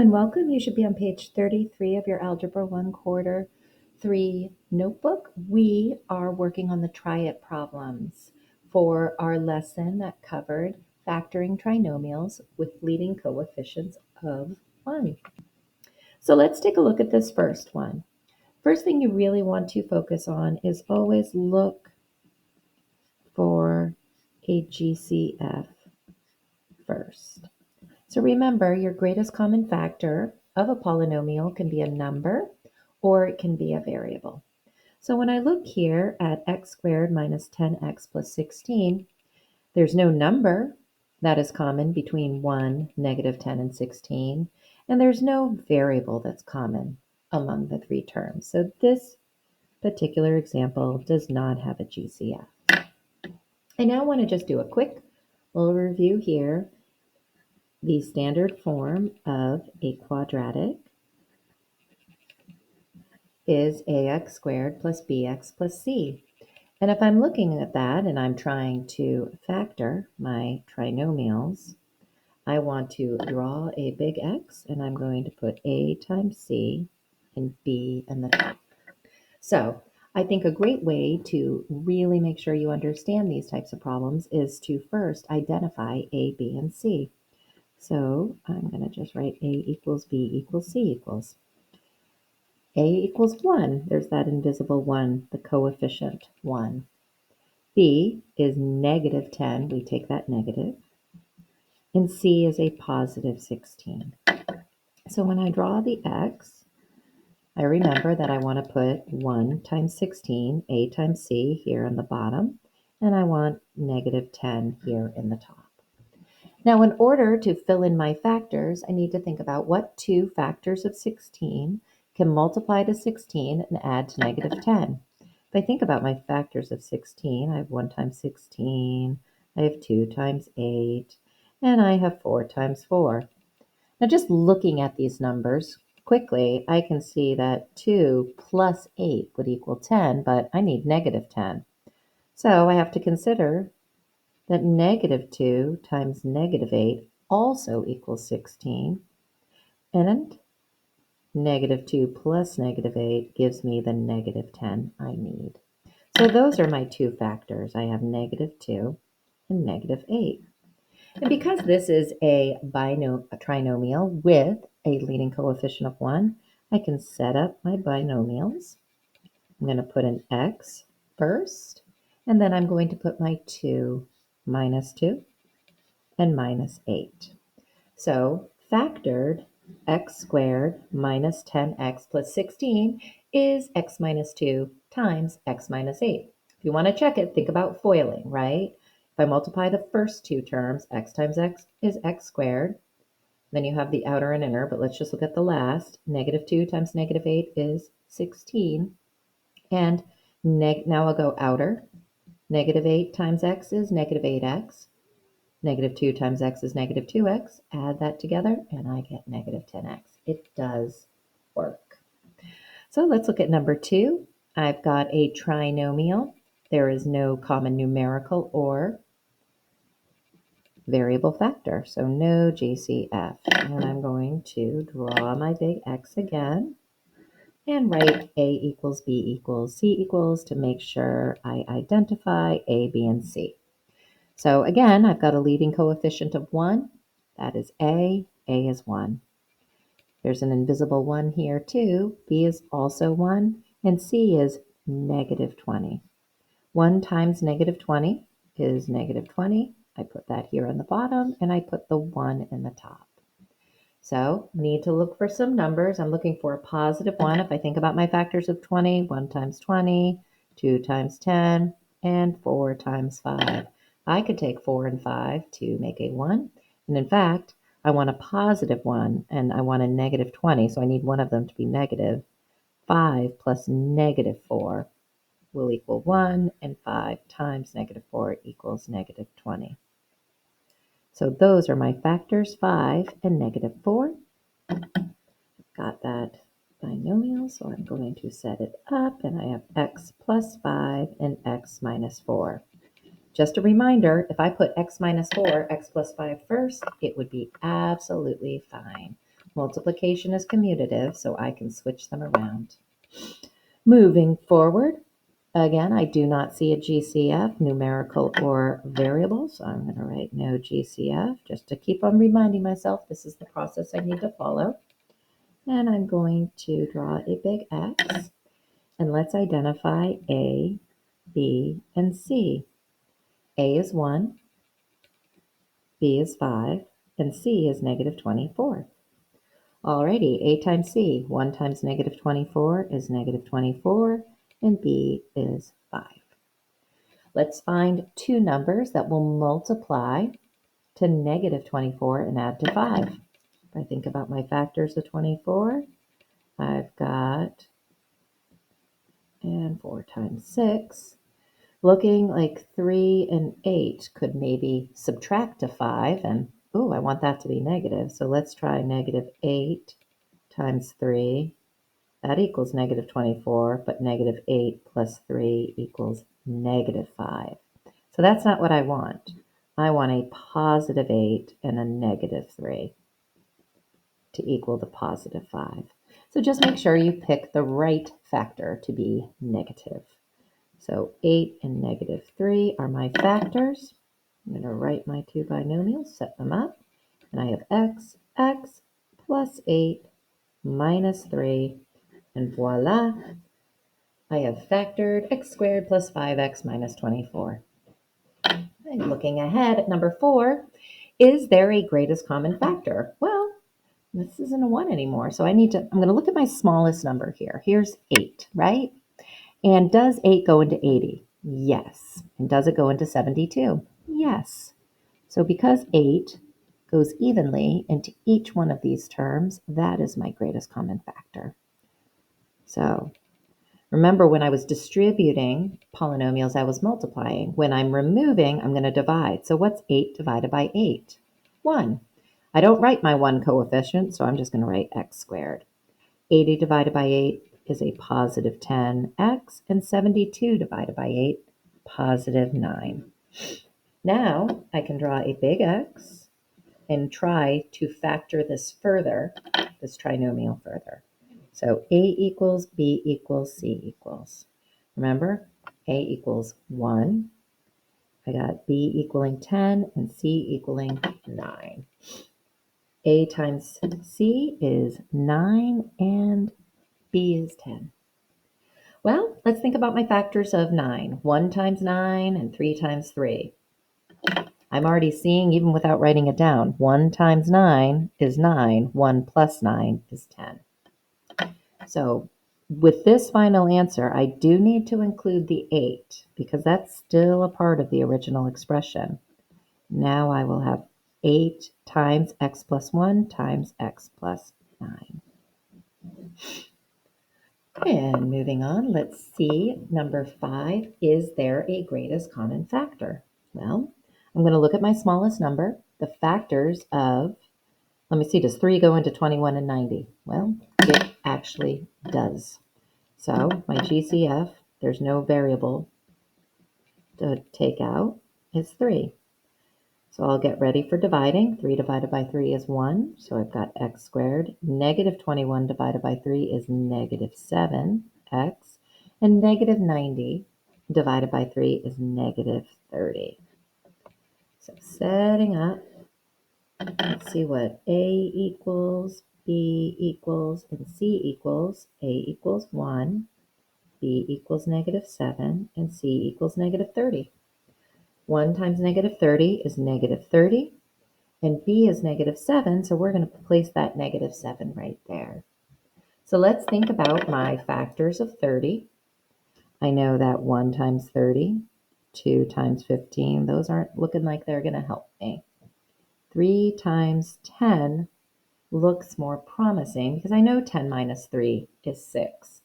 and welcome. You should be on page 33 of your Algebra 1 Quarter 3 notebook. We are working on the try-it problems for our lesson that covered factoring trinomials with leading coefficients of 1. So let's take a look at this first one. First thing you really want to focus on is always look for a GCF first. So remember, your greatest common factor of a polynomial can be a number or it can be a variable. So when I look here at x squared minus 10x plus 16, there's no number that is common between 1, negative 10, and 16, and there's no variable that's common among the three terms. So this particular example does not have a GCF. I now want to just do a quick little review here. The standard form of a quadratic is ax squared plus bx plus c. And if I'm looking at that and I'm trying to factor my trinomials, I want to draw a big X and I'm going to put a times c and b in the top. So I think a great way to really make sure you understand these types of problems is to first identify a, b, and c. So I'm going to just write a equals b equals c equals. A equals 1. There's that invisible 1, the coefficient 1. B is negative 10. We take that negative. And C is a positive 16. So when I draw the X, I remember that I want to put 1 times 16, A times C here on the bottom, and I want negative 10 here in the top. Now, in order to fill in my factors, I need to think about what two factors of 16 can multiply to 16 and add to negative 10. If I think about my factors of 16, I have 1 times 16, I have 2 times 8, and I have 4 times 4. Now, just looking at these numbers quickly, I can see that 2 plus 8 would equal 10, but I need negative 10. So I have to consider that negative 2 times negative 8 also equals 16, and negative 2 plus negative 8 gives me the negative 10 I need. So those are my two factors. I have negative 2 and negative 8. And because this is a trinomial with a leading coefficient of 1, I can set up my binomials. I'm going to put an x first, and then I'm going to put my 2 minus 2 and minus 8. So factored x squared minus 10x plus 16 is x minus 2 times x minus 8. If you want to check it, think about foiling, right? If I multiply the first two terms, x times x is x squared. Then you have the outer and inner, but let's just look at the last. Negative 2 times negative 8 is 16. And now I'll go outer. Negative 8 times x is negative 8x. Negative 2 times x is negative 2x. Add that together, and I get negative 10x. It does work. So let's look at number 2. I've got a trinomial. There is no common numerical or variable factor, so no GCF. And I'm going to draw my big X again and write A equals B equals C equals to make sure I identify A, B, and C. So again, I've got a leading coefficient of 1. That is A. A is 1. There's an invisible 1 here too. B is also 1. And C is negative 20. 1 times negative 20 is negative 20. I put that here on the bottom, and I put the 1 in the top. So need to look for some numbers. I'm looking for a positive 1. If I think about my factors of 20, 1 times 20, 2 times 10, and 4 times 5. I could take 4 and 5 to make a 1. And in fact, I want a positive 1, and I want a negative 20, so I need one of them to be negative. 5 plus negative 4 will equal 1, and 5 times negative 4 equals negative 20. So those are my factors, 5 and negative 4. Got that binomial, so I'm going to set it up, and I have x plus 5 and x minus 4. Just a reminder, if I put x minus 4, x plus 5 first, it would be absolutely fine. Multiplication is commutative, so I can switch them around. Moving forward, again, I do not see a GCF, numerical or variable, so I'm going to write no GCF just to keep on reminding myself this is the process I need to follow. And I'm going to draw a big X, and let's identify A, B, and C. A is 1, B is 5, and C is negative 24. Alrighty, A times C, 1 times negative 24 is negative 24, and B is 5. Let's find two numbers that will multiply to negative 24 and add to 5. If I think about my factors of 24, I've got, and 4 times 6, looking like 3 and 8 could maybe subtract to 5, and I want that to be negative. So let's try negative 8 times 3. That equals negative 24, but negative 8 plus 3 equals negative 5. So that's not what I want. I want a positive 8 and a negative 3 to equal the positive 5. So just make sure you pick the right factor to be negative. So 8 and negative 3 are my factors. I'm going to write my two binomials, set them up, and I have x plus 8 minus 3, and voila, I have factored x squared plus 5x minus 24. And looking ahead at number 4, is there a greatest common factor? Well, this isn't a 1 anymore, so I'm going to look at my smallest number here. Here's 8, right? And does 8 go into 80? Yes. And does it go into 72? Yes. So because 8 goes evenly into each one of these terms, that is my greatest common factor. So remember, when I was distributing polynomials, I was multiplying. When I'm removing, I'm going to divide. So what's 8 divided by 8? 1. I don't write my 1 coefficient, so I'm just going to write x squared. 80 divided by 8 is a positive 10x, and 72 divided by 8, positive 9. Now I can draw a big X and try to factor this further, this trinomial further. So A equals B equals C equals. Remember, A equals 1. I got B equaling 10 and C equaling 9. A times C is 9 and B is 10. Well, let's think about my factors of 9. 1 times 9 and 3 times 3. I'm already seeing, even without writing it down, 1 times 9 is 9. 1 plus 9 is 10. So with this final answer, I do need to include the 8 because that's still a part of the original expression. Now I will have 8 times x plus 1 times x plus 9. And moving on, let's see, number 5, is there a greatest common factor? Well, I'm going to look at my smallest number, the factors of, let me see, does 3 go into 21 and 90? Well, it actually does. So my GCF, there's no variable to take out, is 3. So I'll get ready for dividing. 3 divided by 3 is 1, so I've got x squared. Negative 21 divided by 3 is negative 7x. And negative 90 divided by 3 is negative 30. So setting up, let's see what A equals, B equals, and C equals. A equals 1, B equals negative 7, and C equals negative 30. 1 times negative 30 is negative 30. And B is negative 7, so we're going to place that negative 7 right there. So let's think about my factors of 30. I know that 1 times 30, 2 times 15, those aren't looking like they're going to help me. 3 times 10 looks more promising because I know 10 minus 3 is 6.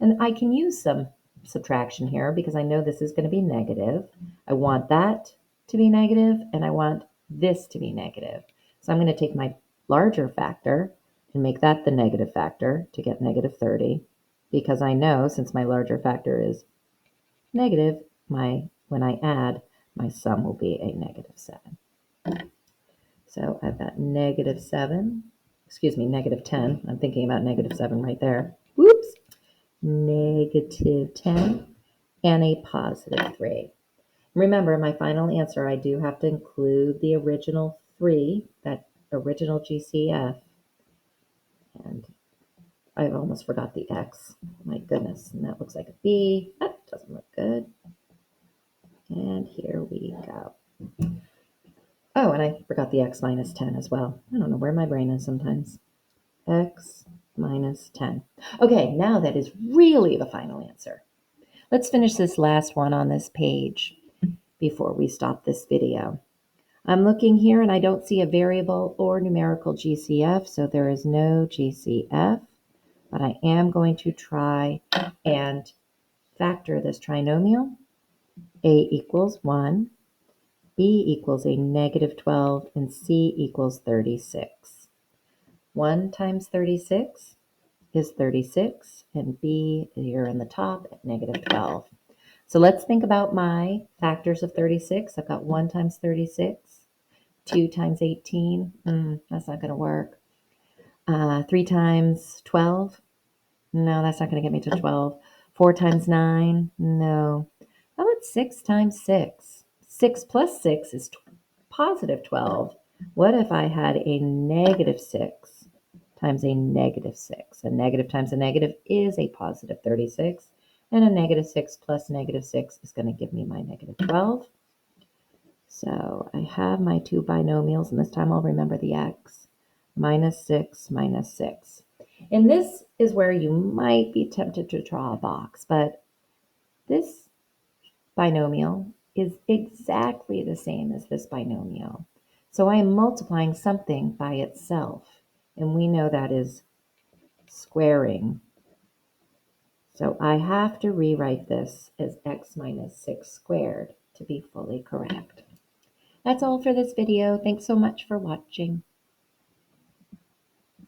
And I can use some subtraction here because I know this is going to be negative. I want that to be negative, and I want this to be negative. So I'm going to take my larger factor and make that the negative factor to get negative 30, because I know since my larger factor is negative, when I add, my sum will be a negative 7. So I've got negative 7 excuse me, negative 10. I'm thinking about negative 7 right there. Whoops. Negative 10 and a positive 3. Remember, my final answer, I do have to include the original 3, that original GCF. And I almost forgot the X. My goodness. And that looks like a B. That doesn't look good. And here we go. Oh, and I forgot the X minus 10 as well. I don't know where my brain is sometimes. X minus 10. Okay, now that is really the final answer. Let's finish this last one on this page before we stop this video. I'm looking here and I don't see a variable or numerical GCF, so there is no GCF, but I am going to try and factor this trinomial. A equals 1, B equals a negative 12, and C equals 36. 1 times 36 is 36, and B here in the top at negative 12. So let's think about my factors of 36. I've got 1 times 36, 2 times 18. That's not going to work. 3 times 12. No, that's not going to get me to 12. 4 times 9. No. How about 6 times 6? 6 plus 6 is positive 12. What if I had a negative 6 times a negative 6? A negative times a negative is a positive 36. And a negative 6 plus negative 6 is going to give me my negative 12. So I have my two binomials, and this time I'll remember the x. Minus 6, minus 6. And this is where you might be tempted to draw a box, but this binomial is exactly the same as this binomial. So I am multiplying something by itself, and we know that is squaring. So I have to rewrite this as x minus 6 squared to be fully correct. That's all for this video. Thanks so much for watching.